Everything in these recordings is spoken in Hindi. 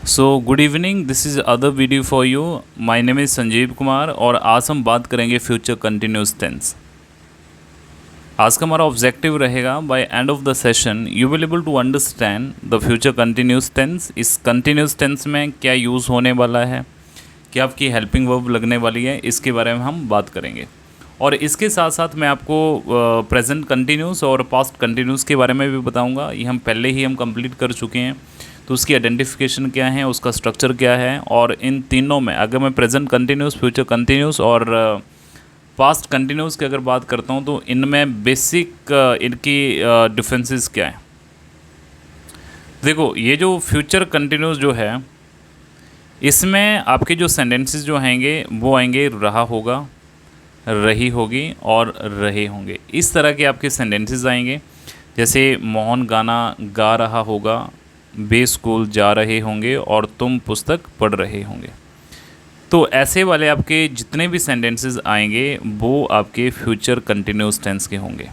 So good evening, this is other video for you. My name is Sanjeev Kumar और आज हम बात करेंगे फ्यूचर कंटिन्यूस टेंस। आज का हमारा ऑब्जेक्टिव रहेगा by end of the session you will able to understand the future continuous tense. इस कंटिन्यूस टेंस में क्या यूज़ होने वाला है, क्या आपकी हेल्पिंग वर्ब लगने वाली है, इसके बारे में हम बात करेंगे। और इसके साथ साथ मैं आपको प्रेजेंट कंटिन्यूस और पास्ट कंटिन्यूस के बारे में भी बताऊंगा। ये हम पहले ही कंप्लीट कर चुके हैं, तो उसकी आइडेंटिफिकेशन क्या है, उसका स्ट्रक्चर क्या है। और इन तीनों में अगर मैं प्रेजेंट कंटिन्यूस, फ्यूचर कंटिन्यूस और पास्ट कंटिन्यूस की अगर बात करता हूँ, तो इनमें बेसिक इनकी डिफरेंसेस क्या है। देखो, ये जो फ्यूचर कंटिन्यूस जो है, इसमें आपके जो सेंटेंसेस जो आएंगे वो आएंगे रहा होगा, रही होगी और रहे होंगे। इस तरह के आपके सेंटेंसेस आएंगे। जैसे मोहन गाना गा रहा होगा, वे स्कूल जा रहे होंगे और तुम पुस्तक पढ़ रहे होंगे। तो ऐसे वाले आपके जितने भी सेंटेंसेस आएंगे वो आपके फ्यूचर कंटिन्यूस टेंस के होंगे।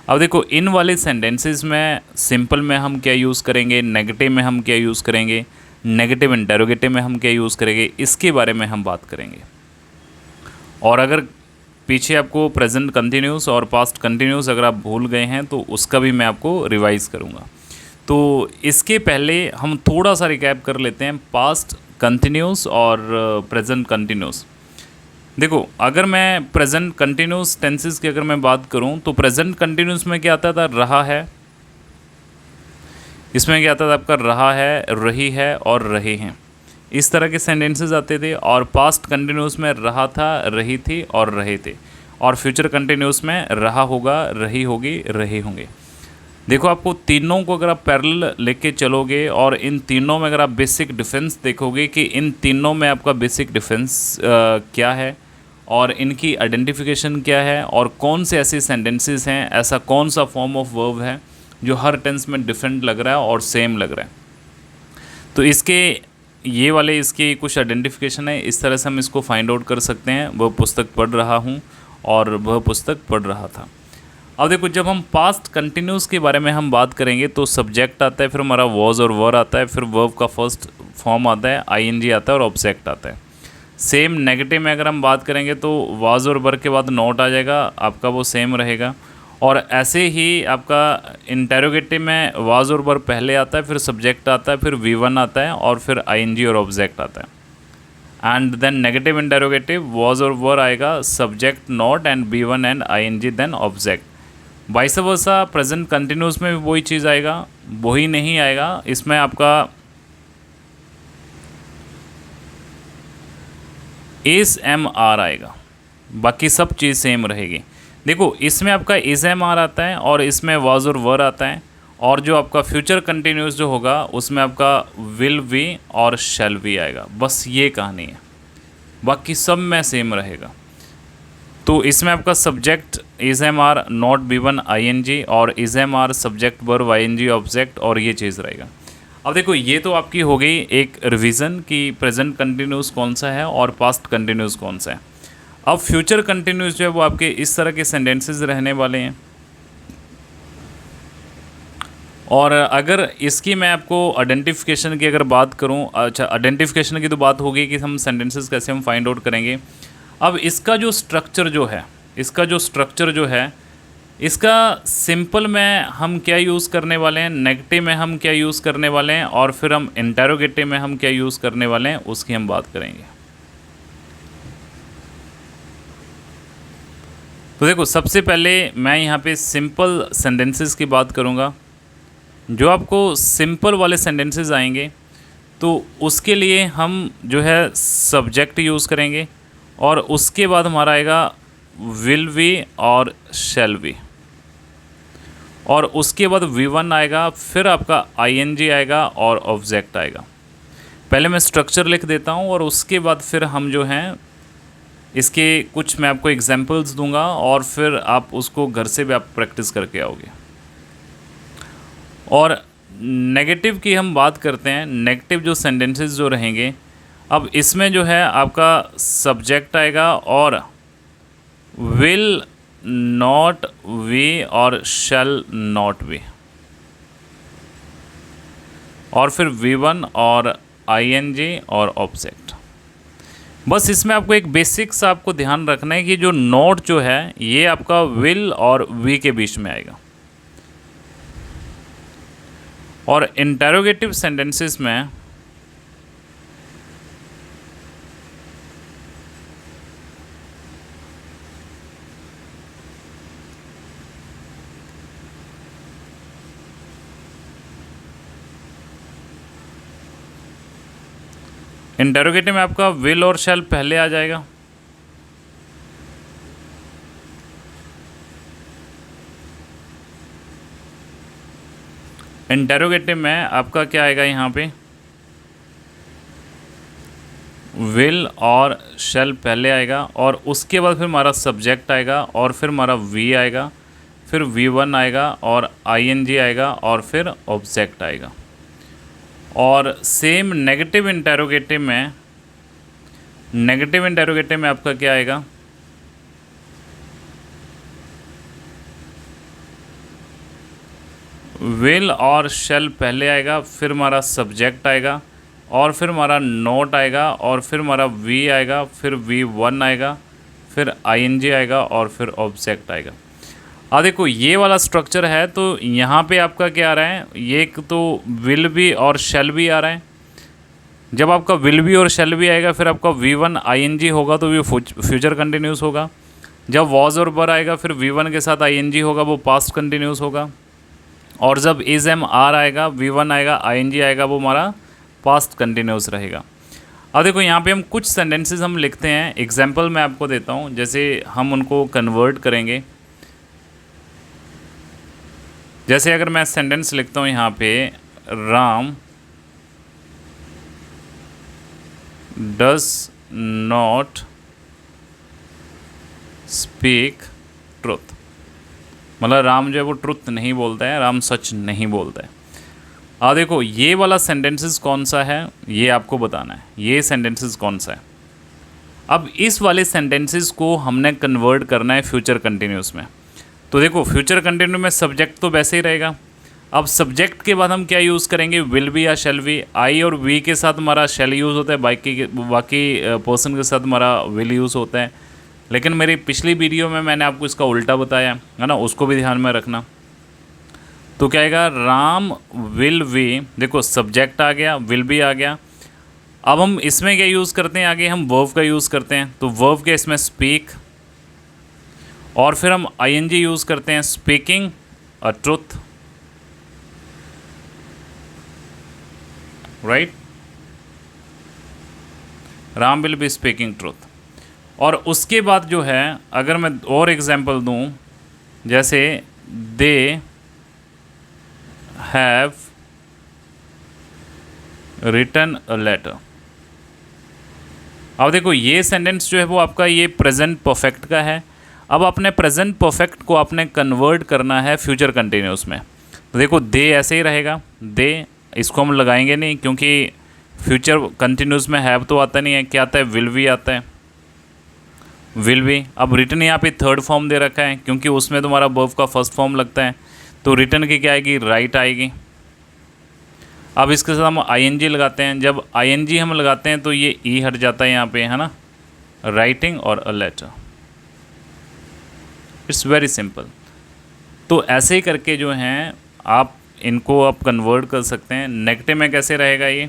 अब देखो, इन वाले सेंटेंसेस में सिंपल में हम क्या यूज़ करेंगे, नेगेटिव में हम क्या यूज़ करेंगे, नेगेटिव इंटरोगेटिव में हम क्या यूज़ करेंगे, इसके बारे में हम बात करेंगे। और अगर पीछे आपको प्रेजेंट कंटिन्यूस और पास्ट कंटिन्यूस अगर आप भूल गए हैं तो उसका भी मैं आपको रिवाइज़ करूँगा। तो इसके पहले हम थोड़ा सा रिकैप कर लेते हैं पास्ट कंटिन्यूस और प्रेजेंट कंटिन्यूस। देखो, अगर मैं प्रेजेंट कंटिन्यूस टेंसेस की अगर मैं बात करूं, तो प्रेजेंट कंटिन्यूस में क्या आता था, रहा है। इसमें क्या आता था आपका, रहा है, रही है और रहे हैं। इस तरह के सेंटेंसेस आते थे। और पास्ट कंटिन्यूस में रहा था, रही थी और रहे थे। और फ्यूचर कंटिन्यूस में रहा होगा, रही होगी, रहे होंगे। देखो, आपको तीनों को अगर आप पैरेलल लेके चलोगे और इन तीनों में अगर आप बेसिक डिफरेंस देखोगे कि इन तीनों में आपका बेसिक डिफरेंस क्या है और इनकी आइडेंटिफिकेशन क्या है और कौन से ऐसे सेंटेंसेस हैं, ऐसा कौन सा फॉर्म ऑफ वर्ब है जो हर टेंस में डिफरेंट लग रहा है और सेम लग रहा है। तो इसके ये वाले इसकी कुछ आइडेंटिफिकेशन है। इस तरह से हम इसको फाइंड आउट कर सकते हैं। वह पुस्तक पढ़ रहा हूँ और वह पुस्तक पढ़ रहा था। अब देखो, जब हम पास्ट कंटिन्यूस के बारे में हम बात करेंगे तो सब्जेक्ट आता है, फिर हमारा वॉज और वर आता है, फिर वर्ब का फर्स्ट फॉर्म आता है, आईएनजी आता है और ऑब्जेक्ट आता है। सेम नेगेटिव में अगर हम बात करेंगे तो वाज और वर के बाद नॉट आ जाएगा, आपका वो सेम रहेगा। और ऐसे ही आपका इंटेरोगेटिव में वाज और वर पहले आता है, फिर सब्जेक्ट आता है, फिर वी1 आता है और फिर आईएनजी और ऑब्जेक्ट आता है। And then negative interrogative was और वर आएगा, subject not and V one and I N G then object. Vice versa present continuous में भी वही चीज़ आएगा, वही नहीं आएगा। इसमें आपका इस एम आर आएगा, बाकी सब चीज़ सेम रहेगी। देखो, इसमें आपका इस एम आर आता है और इसमें वाज और वर आता है। और जो आपका फ्यूचर कंटिन्यूस जो होगा उसमें आपका विल वी और शैल वी आएगा। बस ये कहानी है, बाकी सब में सेम रहेगा। तो इसमें आपका subject is am are not V one I N G और is am are subject verb I N G object और ये चीज़ रहेगा। अब देखो, ये तो आपकी हो गई एक रिवीजन कि प्रेजेंट कंटिन्यूस कौन सा है और पास्ट कंटिन्यूस कौन सा है। अब फ्यूचर कंटिन्यूस जो है वो आपके इस तरह के सेंटेंसेस रहने वाले हैं। और अगर इसकी मैं आपको आइडेंटिफिकेशन की अगर बात करूं, अच्छा, आइडेंटिफिकेशन की तो बात होगी कि हम सेंटेंसेस कैसे हम फाइंड आउट करेंगे। अब इसका जो स्ट्रक्चर जो है, इसका सिंपल में हम क्या यूज़ करने वाले हैं, नेगेटिव में हम क्या यूज़ करने वाले हैं और फिर हम इंटेरोगेटिव में हम क्या यूज़ करने वाले हैं, उसकी हम बात करेंगे। तो देखो, सबसे पहले मैं यहाँ पे सिंपल सेंटेंसेस की बात करूँगा। जो आपको सिंपल वाले सेंटेंसेस आएंगे तो उसके लिए हम जो है सब्जेक्ट यूज़ करेंगे और उसके बाद हमारा आएगा विल वी और शैल वी और उसके बाद वी1 आएगा, फिर आपका आईएनजी आएगा और ऑब्जेक्ट आएगा। पहले मैं स्ट्रक्चर लिख देता हूँ और उसके बाद फिर हम जो हैं इसके कुछ मैं आपको एग्जांपल्स दूंगा और फिर आप उसको घर से भी आप प्रैक्टिस करके आओगे। और नेगेटिव की हम बात करते हैं। नेगेटिव जो सेंटेंसेस जो रहेंगे, अब इसमें जो है आपका सब्जेक्ट आएगा और विल नॉट वी और शैल नॉट वी और फिर वी1 और आईएनजी और ऑब्जेक्ट। बस इसमें आपको एक बेसिक्स आपको ध्यान रखना है कि जो नॉट जो है ये आपका विल और वी के बीच में आएगा। और इंटेरोगेटिव सेंटेंसेस में इंटेरोगेटिव में आपका विल और शैल पहले आ जाएगा। इंटेरोगेटिव में आपका क्या आएगा, यहाँ पे विल और शैल पहले आएगा और उसके बाद फिर हमारा सब्जेक्ट आएगा और फिर हमारा वी आएगा, फिर V1 आएगा और आईएनजी आएगा और फिर ऑब्जेक्ट आएगा। और सेम नेगेटिव इंटेरोगेटिव में आपका क्या आएगा, विल और शैल पहले आएगा, फिर हमारा सब्जेक्ट आएगा और फिर हमारा नोट आएगा और फिर हमारा वी आएगा, फिर V1 आएगा, फिर आईएनजी आएगा और फिर ऑब्जेक्ट आएगा। देखो ये वाला स्ट्रक्चर है, तो यहाँ पे आपका क्या आ रहा है, ये एक तो विल भी और शैल भी आ रहा है। जब आपका विल भी और शैल भी आएगा फिर आपका V1 आईएनजी होगा तो वो फ्यूचर कंटिन्यूस होगा। जब वॉज और वर आएगा फिर V1 के साथ आईएनजी होगा, वो पास्ट कंटिन्यूस होगा। और जब इज एम आर आएगा, V1 आएगा, आईएनजी आएगा, वो हमारा पास्ट कंटिन्यूस रहेगा। अब देखो यहाँ पे हम कुछ सेंटेंसेस हम लिखते हैं, एग्जाम्पल मैं आपको देता हूँ, जैसे हम उनको कन्वर्ट करेंगे। जैसे अगर मैं सेंटेंस लिखता हूँ यहाँ पे, Ram does not speak truth, मतलब राम जो है वो ट्रुथ नहीं बोलता है, राम सच नहीं बोलता है। देखो ये वाला सेंटेंसेस कौन सा है ये आपको बताना है, ये सेंटेंसेस कौन सा है। अब इस वाले सेंटेंसेस को हमने कन्वर्ट करना है फ्यूचर कंटिन्यूस में। तो देखो फ्यूचर कंटिन्यू में सब्जेक्ट तो वैसे ही रहेगा। अब सब्जेक्ट के बाद हम क्या यूज़ करेंगे, विल बी या शैल बी। आई और वी के साथ हमारा शैल यूज़ होता है, बाकी पर्सन के साथ हमारा विल यूज़ होता है। लेकिन मेरी पिछली वीडियो में मैंने आपको इसका उल्टा बताया है ना, उसको भी ध्यान में रखना। तो क्या आएगा, राम विल वी, देखो सब्जेक्ट आ गया, विल बी आ गया। अब हम इसमें क्या यूज़ करते हैं, आगे हम वर्ब का यूज़ करते हैं। तो वर्ब के इसमें स्पीक, और फिर हम आईएनजी यूज़ करते हैं, speaking a truth, right. Ram will be speaking truth. और उसके बाद जो है अगर मैं और एग्जांपल दूं, जैसे they have written a letter. अब देखो ये सेंटेंस जो है वो आपका ये प्रेजेंट परफेक्ट का है। अब अपने प्रेजेंट परफेक्ट को आपने कन्वर्ट करना है फ्यूचर कंटिन्यूस में। तो देखो दे ऐसे ही रहेगा, दे, इसको हम लगाएंगे नहीं क्योंकि फ्यूचर कंटिन्यूस में हैव तो आता नहीं है, क्या आता है, विल भी आता है, विल भी। अब रिटन यहाँ पे थर्ड फॉर्म दे रखा है क्योंकि उसमें तुम्हारा वर्ब का फर्स्ट फॉर्म लगता है, तो रिटन की क्या आएगी, राइट आएगी। अब इसके साथ हम आईएनजी लगाते हैं, जब आईएनजी हम लगाते हैं तो ये ई हट जाता है यहाँ पे, है ना, राइटिंग और a letter. It's very simple. तो ऐसे ही करके जो हैं आप इनको आप कन्वर्ट कर सकते हैं। नेगेटिव में कैसे रहेगा, ये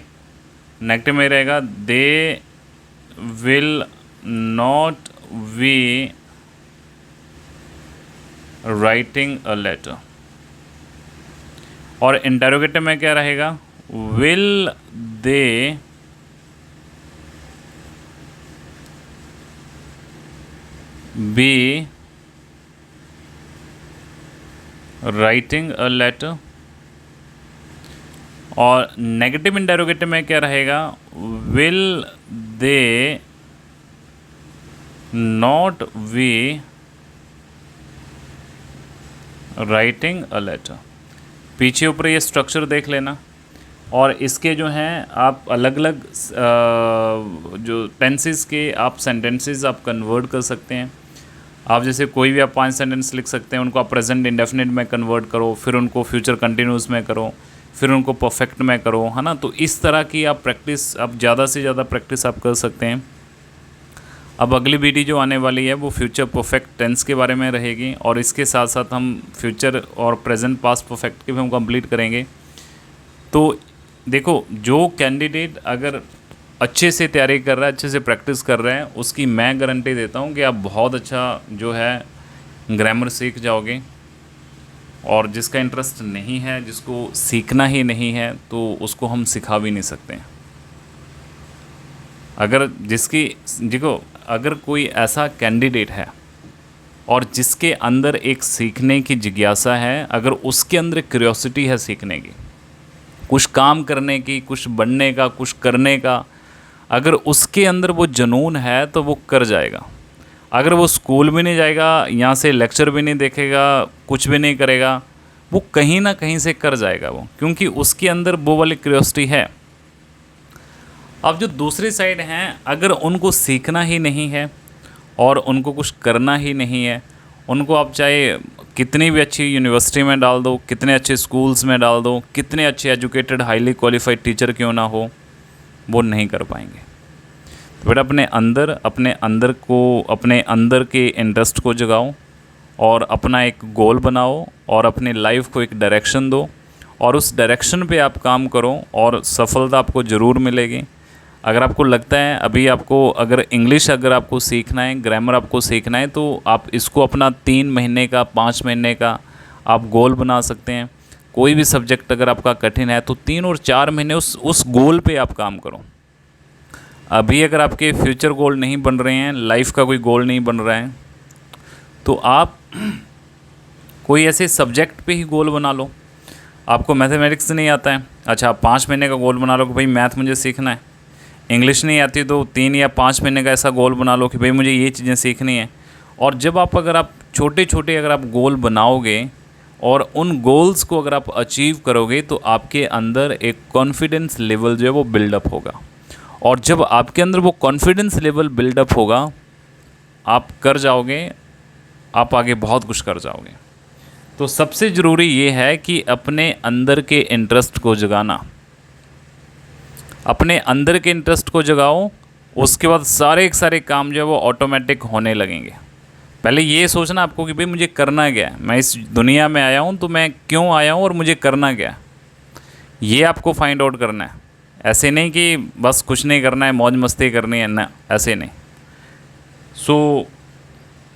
नेगेटिव में रहेगा, they will not be writing a letter. और इंटरोगेटिव में क्या रहेगा, will they be writing a letter. और नेगेटिव इंटरोगेटिव में क्या रहेगा, will they not be writing a letter. पीछे ऊपर ये स्ट्रक्चर देख लेना। और इसके जो हैं आप अलग अलग जो टेंसेस के आप सेंटेंसेस आप कन्वर्ट कर सकते हैं। आप जैसे कोई भी आप 5 सेंटेंस लिख सकते हैं, उनको आप प्रेजेंट इंडेफिनिट में कन्वर्ट करो, फिर उनको फ्यूचर कंटिन्यूस में करो, फिर उनको परफेक्ट में करो, है ना। तो इस तरह की आप प्रैक्टिस, अब ज़्यादा से ज़्यादा प्रैक्टिस आप कर सकते हैं। अब अगली वीडियो जो आने वाली है वो फ्यूचर परफेक्ट टेंस के बारे में रहेगी, और इसके साथ साथ हम फ्यूचर और प्रेजेंट पास्ट परफेक्ट के भी हम कंप्लीट करेंगे। तो देखो, जो कैंडिडेट अगर अच्छे से तैयारी कर रहा है, अच्छे से प्रैक्टिस कर रहे हैं, उसकी मैं गारंटी देता हूँ कि आप बहुत अच्छा जो है ग्रामर सीख जाओगे। और जिसका इंटरेस्ट नहीं है, जिसको सीखना ही नहीं है, तो उसको हम सिखा भी नहीं सकते हैं। अगर देखो, अगर कोई ऐसा कैंडिडेट है और जिसके अंदर एक सीखने की जिज्ञासा है, अगर उसके अंदर क्यूरियोसिटी है सीखने की, कुछ काम करने की, कुछ बनने का, कुछ करने का, अगर उसके अंदर वो जुनून है तो वो कर जाएगा। अगर वो स्कूल भी नहीं जाएगा, यहाँ से लेक्चर भी नहीं देखेगा, कुछ भी नहीं करेगा, वो कहीं ना कहीं से कर जाएगा वो, क्योंकि उसके अंदर वो वाली क्यूरियोसिटी है। अब जो दूसरी साइड हैं, अगर उनको सीखना ही नहीं है और उनको कुछ करना ही नहीं है, उनको आप चाहे कितनी भी अच्छी यूनिवर्सिटी में डाल दो, कितने अच्छे स्कूल्स में डाल दो, कितने अच्छे एजुकेटेड हाईली क्वालिफाइड टीचर क्यों ना हो, वो नहीं कर पाएंगे। तो बेटा अपने अंदर के इंटरेस्ट को जगाओ और अपना एक गोल बनाओ और अपनी लाइफ को एक डायरेक्शन दो, और उस डायरेक्शन पे आप काम करो और सफलता आपको ज़रूर मिलेगी। अगर आपको लगता है अभी आपको, अगर इंग्लिश अगर आपको सीखना है, ग्रामर आपको सीखना है, तो आप इसको अपना 3 महीने का, 5 महीने का आप गोल बना सकते हैं। कोई भी सब्जेक्ट अगर आपका कठिन है तो 3 और 4 महीने उस गोल पे आप काम करो। अभी अगर आपके फ्यूचर गोल नहीं बन रहे हैं, लाइफ का कोई गोल नहीं बन रहा है, तो आप कोई ऐसे सब्जेक्ट पे ही गोल बना लो। आपको मैथमेटिक्स नहीं आता है, अच्छा 5 महीने का गोल बना लो कि भाई मैथ मुझे सीखना है। इंग्लिश नहीं आती तो 3 या 5 महीने का ऐसा गोल बना लो कि भाई मुझे ये चीज़ें सीखनी है। और जब अगर आप छोटे छोटे अगर आप गोल बनाओगे और उन गोल्स को अगर आप अचीव करोगे, तो आपके अंदर एक कॉन्फिडेंस लेवल जो है वो बिल्डअप होगा। और जब आपके अंदर वो कॉन्फिडेंस लेवल बिल्डअप होगा, आप कर जाओगे, आप आगे बहुत कुछ कर जाओगे। तो सबसे ज़रूरी ये है कि अपने अंदर के इंटरेस्ट को जगाना, अपने अंदर के इंटरेस्ट को जगाओ, उसके बाद सारे के सारे काम जो है वो ऑटोमेटिक होने लगेंगे। पहले ये सोचना आपको कि भाई मुझे करना क्या है, मैं इस दुनिया में आया हूँ तो मैं क्यों आया हूँ और मुझे करना क्या है, ये आपको फाइंड आउट करना है। ऐसे नहीं कि बस कुछ नहीं करना है, मौज मस्ती करनी है, ना, ऐसे नहीं। सो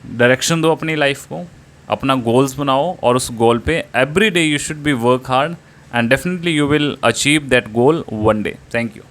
डायरेक्शन दो अपनी लाइफ को, अपना गोल्स बनाओ, और उस गोल पे every day you should be work hard, and definitely you will achieve that goal one day. Thank you.